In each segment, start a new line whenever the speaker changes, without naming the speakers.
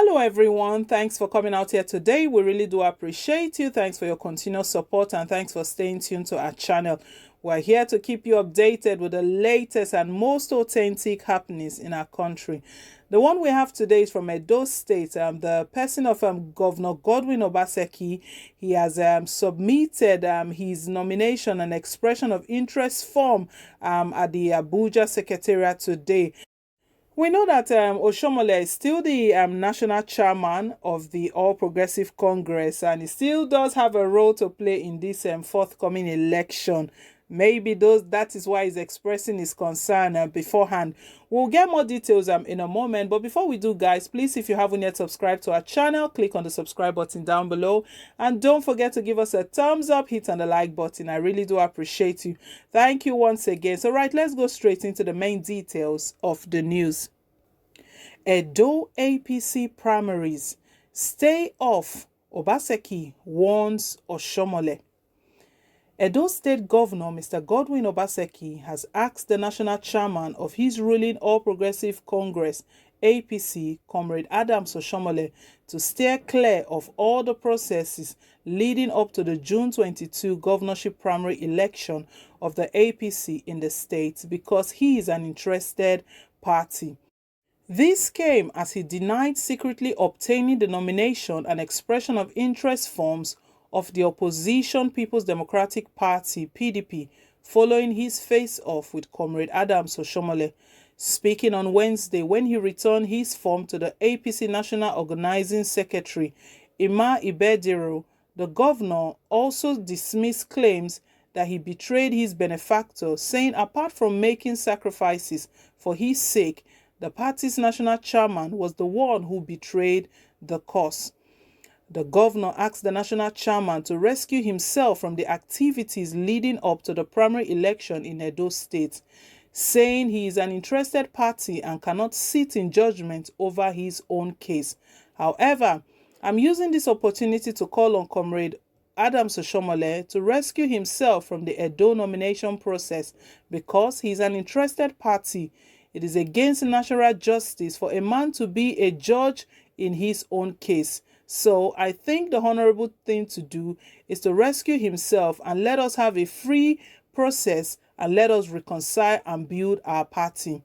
Hello everyone, thanks for coming out here today. We really do appreciate you. Thanks for your continuous support and thanks for staying tuned to our channel. We're here to keep you updated with the latest and most authentic happenings in our country. The one we have today is from Edo State. The person of Governor Godwin Obaseki. He has submitted his nomination and expression of interest form at the Abuja Secretariat today. We know that Oshiomohle is still the national chairman of the All Progressive Congress, and he still does have a role to play in this forthcoming election. Maybe that is why he's expressing his concern beforehand. We'll get more details in a moment, but before we do, guys, please, if you haven't yet subscribed to our channel, click on the subscribe button down below, and don't forget to give us a thumbs up, hit on the like button. I really do appreciate you. Thank you once again. So right, let's go straight into the main details of the news. Edo APC primaries. Stay off, Obaseki warns Oshiomohle. Edo State Governor Mr. Godwin Obaseki has asked the national chairman of his ruling All Progressive Congress, APC, Comrade Oshiomohle, to steer clear of all the processes leading up to the June 22 governorship primary election of the APC in the state because he is an interested party. This came as he denied secretly obtaining the nomination and expression of interest forms of the opposition People's Democratic Party (PDP) following his face-off with Comrade Oshiomohle. Speaking on Wednesday when he returned his form to the APC National Organizing Secretary Emma Ibediro, the governor also dismissed claims that he betrayed his benefactor, saying apart from making sacrifices for his sake, the party's national chairman was the one who betrayed the cause. The governor asked the national chairman to rescue himself from the activities leading up to the primary election in Edo State, saying he is an interested party and cannot sit in judgment over his own case. However, I'm using this opportunity to call on Comrade Oshiomohle to rescue himself from the Edo nomination process because he is an interested party. It is against natural justice for a man to be a judge in his own case. So I think the honorable thing to do is to rescue himself and let us have a free process and let us reconcile and build our party.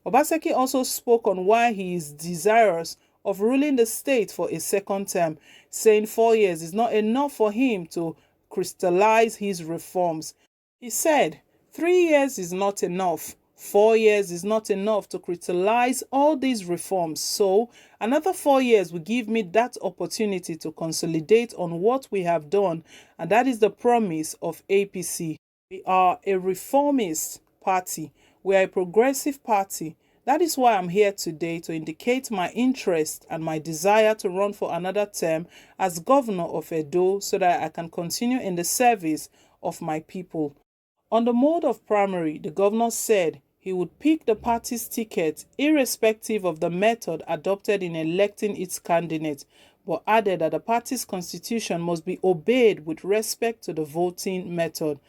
Obaseki also spoke on why he is desirous of ruling the state for a second term, saying 4 years is not enough for him to crystallize his reforms. He said 3 years is not enough. 4 years is not enough to crystallize all these reforms. So another 4 years will give me that opportunity to consolidate on what we have done. And that is the promise of APC. We are a reformist party. We are a progressive party. That is why I'm here today to indicate my interest and my desire to run for another term as governor of Edo so that I can continue in the service of my people. On the mode of primary, the governor said he would pick the party's ticket irrespective of the method adopted in electing its candidate, but added that the party's constitution must be obeyed with respect to the voting method.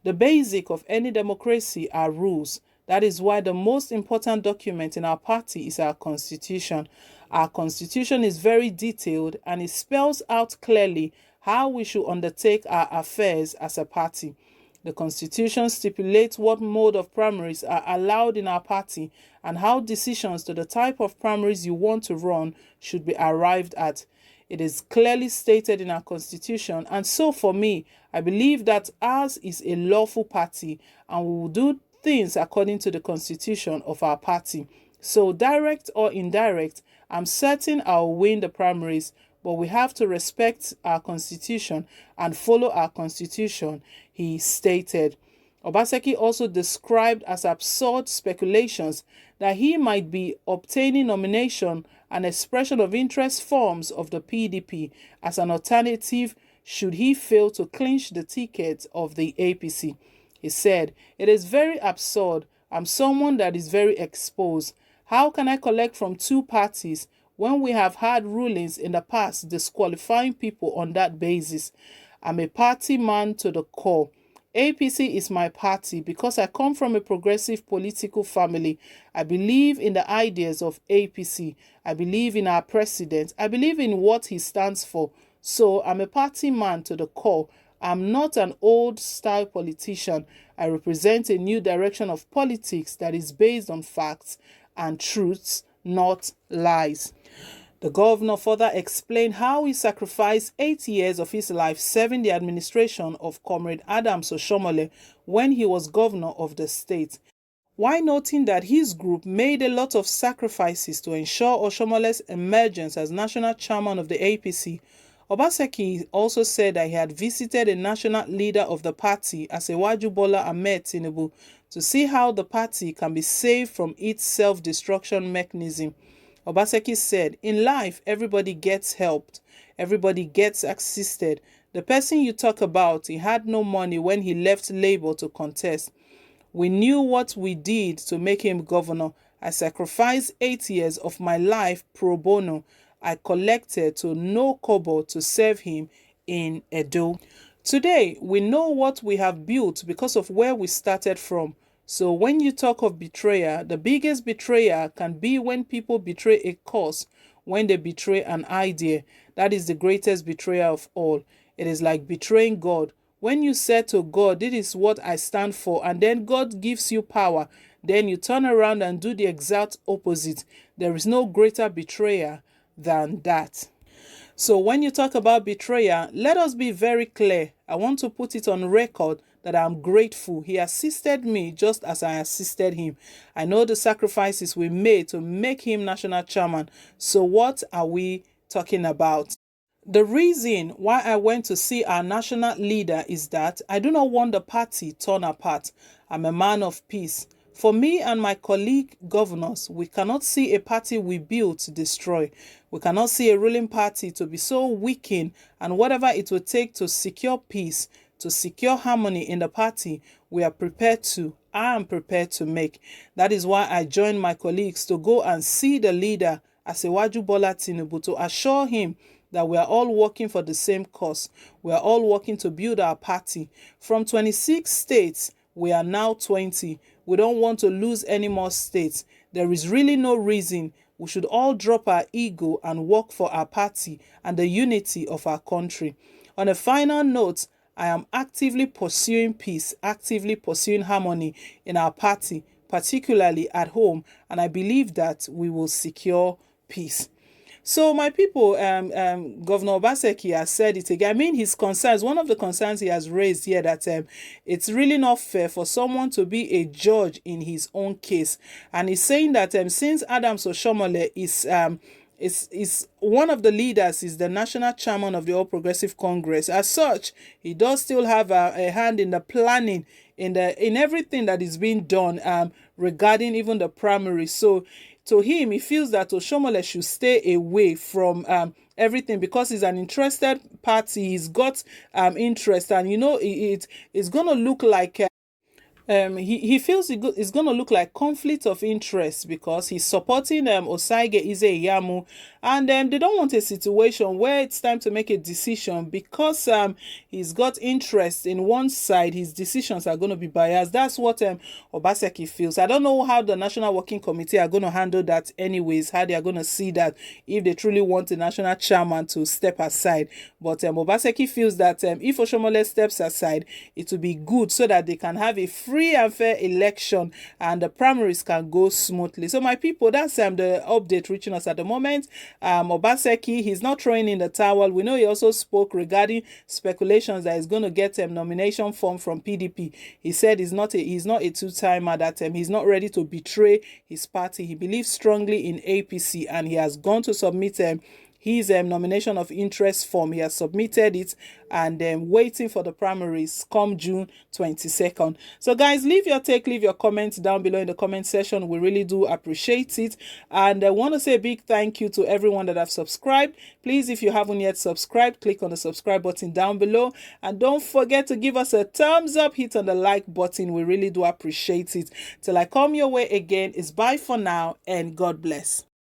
The basic of any democracy are rules. That is why the most important document in our party is our constitution. Our constitution is very detailed and it spells out clearly how we should undertake our affairs as a party. The Constitution stipulates what mode of primaries are allowed in our party and how decisions to the type of primaries you want to run should be arrived at. It is clearly stated in our Constitution, and so for me, I believe that ours is a lawful party and we will do things according to the Constitution of our party. So direct or indirect, I'm certain I'll win the primaries, but we have to respect our constitution and follow our constitution, he stated. Obaseki also described as absurd speculations that he might be obtaining nomination and expression of interest forms of the PDP as an alternative should he fail to clinch the ticket of the APC. He said, "It is very absurd. I'm someone that is very exposed. How can I collect from two parties when we have had rulings in the past disqualifying people on that basis? I'm a party man to the core. APC is my party because I come from a progressive political family. I believe in the ideas of APC. I believe in our president. I believe in what he stands for. So I'm a party man to the core. I'm not an old style politician. I represent a new direction of politics that is based on facts and truths, not lies. The governor further explained how he sacrificed 8 years of his life serving the administration of Comrade Adams Oshiomohle when he was governor of the state, while noting that his group made a lot of sacrifices to ensure Oshiomohle's emergence as national chairman of the APC. Obaseki also said that he had visited a national leader of the party, Asiwaju Bola Ahmed Tinubu, to see how the party can be saved from its self-destruction mechanism. Obaseki said, in life, everybody gets helped. Everybody gets assisted. The person you talk about, he had no money when he left Labour to contest. We knew what we did to make him governor. I sacrificed 8 years of my life pro bono. I collected to no kobo to serve him in Edo. Today, we know what we have built because of where we started from. So when you talk of betrayal, the biggest betrayal can be when people betray a cause, when they betray an idea. That is the greatest betrayal of all. It is like betraying God. When you say to God, this is what I stand for, and then God gives you power, then you turn around and do the exact opposite. There is no greater betrayal than that. So when you talk about betrayal, let us be very clear. I want to put it on record that I'm grateful. He assisted me just as I assisted him. I know the sacrifices we made to make him national chairman. So what are we talking about? The reason why I went to see our national leader is that I do not want the party torn apart. I'm a man of peace. For me and my colleague governors, we cannot see a party we built destroy. We cannot see a ruling party to be so weakened, and whatever it will take to secure peace, to secure harmony in the party, I am prepared to make. That is why I joined my colleagues to go and see the leader, Asiwaju Bola Tinubu, to assure him that we are all working for the same cause. We are all working to build our party. From 26 states, we are now 20. We don't want to lose any more states. There is really no reason. We should all drop our ego and work for our party and the unity of our country. On a final note, I am actively pursuing peace, actively pursuing harmony in our party, particularly at home, and I believe that we will secure peace. So my people, Governor Obaseki has said it again. I mean, his concerns, one of the concerns he has raised here, that it's really not fair for someone to be a judge in his own case. And he's saying that since Adams Oshiomohle is one of the leaders, is the national chairman of the All Progressive Congress. As such, he does still have a hand in the planning, in everything that is being done regarding even the primaries. So to him, he feels that Oshiomohle should stay away from everything because he's an interested party. He's got interest, and it's going to look like he feels it's going to look like conflict of interest because he's supporting Osaige Ize-Iyamu, and they don't want a situation where it's time to make a decision because he's got interest in one side. His decisions are going to be biased. That's what Obaseki feels. I don't know how the National Working Committee are going to handle that anyways, how they are going to see that if they truly want the national chairman to step aside. But Obaseki feels that if Oshiomohle steps aside, it will be good so that they can have a free and fair election and the primaries can go smoothly. So my people, that's the update reaching us at the moment. Obaseki, he's not throwing in the towel. We know he also spoke regarding speculations that he's going to get a nomination form from PDP. He said he's not a two-timer, that he's not ready to betray his party. He believes strongly in APC and he has gone to submit his nomination of interest form. He has submitted it and waiting for the primaries come June 22nd. So guys, leave your take, leave your comments down below in the comment section. We really do appreciate it. And I want to say a big thank you to everyone that have subscribed. Please, if you haven't yet subscribed, click on the subscribe button down below. And don't forget to give us a thumbs up, hit on the like button. We really do appreciate it. Till I come your way again, it's bye for now and God bless.